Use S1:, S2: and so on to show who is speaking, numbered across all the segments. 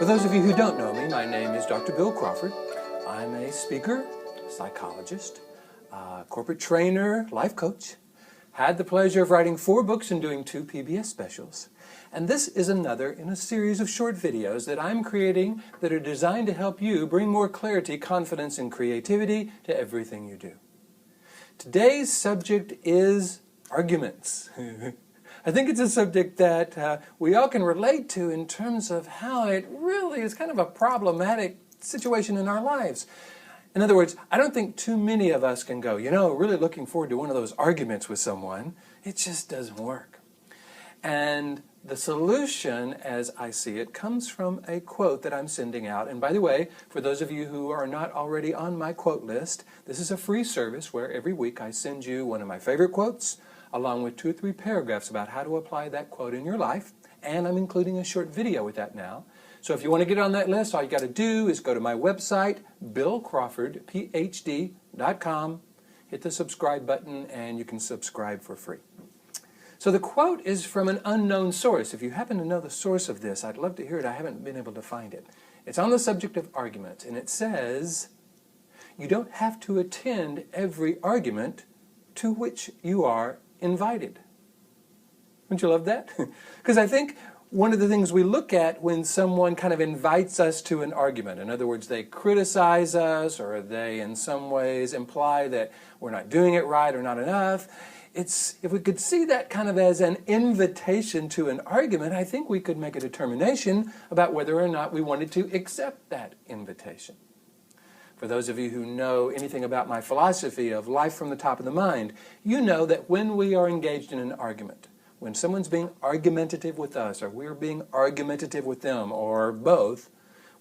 S1: those of you who don't know me, my name is Dr. Bill Crawford. I'm a speaker, psychologist, corporate trainer, life coach. Had the pleasure of writing 4 books and doing 2 PBS specials. And this is another in a series of short videos that I'm creating that are designed to help you bring more clarity, confidence, and creativity to everything you do. Today's subject is arguments. I think it's a subject that we all can relate to in terms of how it really is kind of a problematic situation in our lives. In other words, I don't think too many of us can go, really looking forward to one of those arguments with someone. It just doesn't work. And the solution, as I see it, comes from a quote that I'm sending out. And by the way, for those of you who are not already on my quote list, this is a free service where every week I send you one of my favorite quotes, along with 2 or 3 paragraphs about how to apply that quote in your life. And I'm including a short video with that now. So if you want to get on that list, all you got to do is go to my website, billcrawfordphd.com, hit the subscribe button, and you can subscribe for free. So the quote is from an unknown source. If you happen to know the source of this, I'd love to hear it. I haven't been able to find it. It's on the subject of argument, and it says, "You don't have to attend every argument to which you are invited." Wouldn't you love that? Because I think one of the things we look at when someone kind of invites us to an argument, in other words, they criticize us or they in some ways imply that we're not doing it right or not enough, if we could see that kind of as an invitation to an argument, I think we could make a determination about whether or not we wanted to accept that invitation. For those of you who know anything about my philosophy of life from the top of the mind, you know that when we are engaged in an argument, when someone's being argumentative with us, or we're being argumentative with them, or both,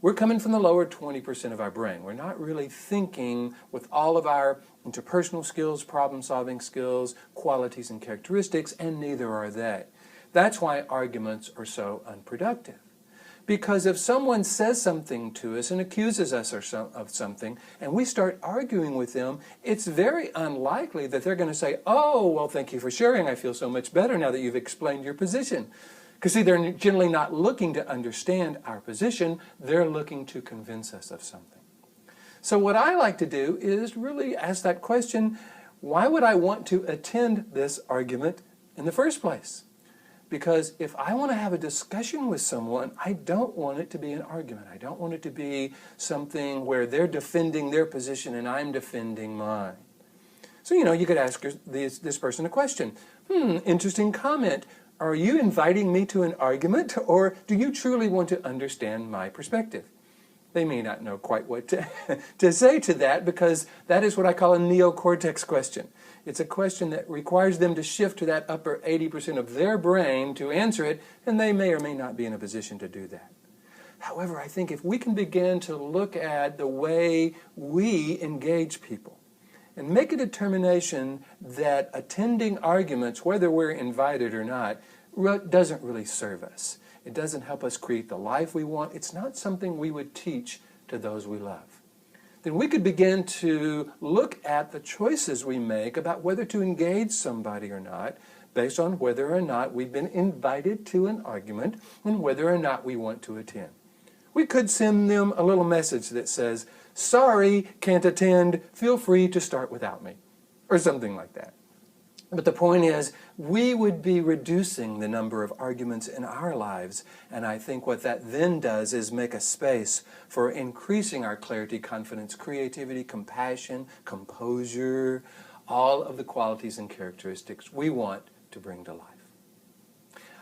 S1: we're coming from the lower 20% of our brain. We're not really thinking with all of our interpersonal skills, problem-solving skills, qualities and characteristics, and neither are they. That's why arguments are so unproductive. Because if someone says something to us and accuses us of something, and we start arguing with them, it's very unlikely that they're going to say, "Oh, well, thank you for sharing. I feel so much better now that you've explained your position." Because see, they're generally not looking to understand our position. They're looking to convince us of something. So what I like to do is really ask that question, why would I want to attend this argument in the first place? Because if I want to have a discussion with someone, I don't want it to be an argument. I don't want it to be something where they're defending their position and I'm defending mine. So, you could ask this person a question. Interesting comment. Are you inviting me to an argument, or do you truly want to understand my perspective? They may not know quite what to say to that, because that is what I call a neocortex question. It's a question that requires them to shift to that upper 80% of their brain to answer it, and they may or may not be in a position to do that. However, I think if we can begin to look at the way we engage people and make a determination that attending arguments, whether we're invited or not, doesn't really serve us. It doesn't help us create the life we want. It's not something we would teach to those we love. Then we could begin to look at the choices we make about whether to engage somebody or not, based on whether or not we've been invited to an argument and whether or not we want to attend. We could send them a little message that says, "Sorry, can't attend, feel free to start without me," or something like that. But the point is, we would be reducing the number of arguments in our lives, and I think what that then does is make a space for increasing our clarity, confidence, creativity, compassion, composure, all of the qualities and characteristics we want to bring to life.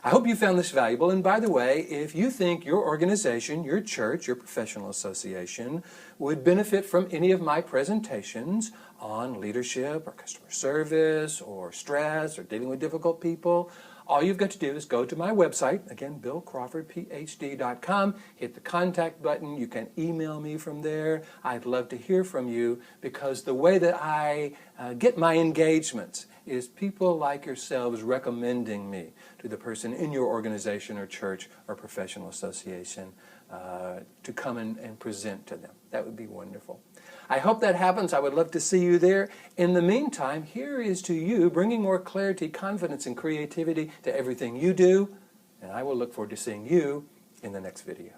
S1: I hope you found this valuable, and by the way, if you think your organization, your church, your professional association would benefit from any of my presentations on leadership or customer service or stress or dealing with difficult people, all you've got to do is go to my website, again, billcrawfordphd.com, hit the contact button. You can email me from there. I'd love to hear from you, because the way that I get my engagements is people like yourselves recommending me to the person in your organization or church or professional association to come and present to them. That would be wonderful. I hope that happens. I would love to see you there. In the meantime, here is to you bringing more clarity, confidence, and creativity to everything you do, and I will look forward to seeing you in the next video.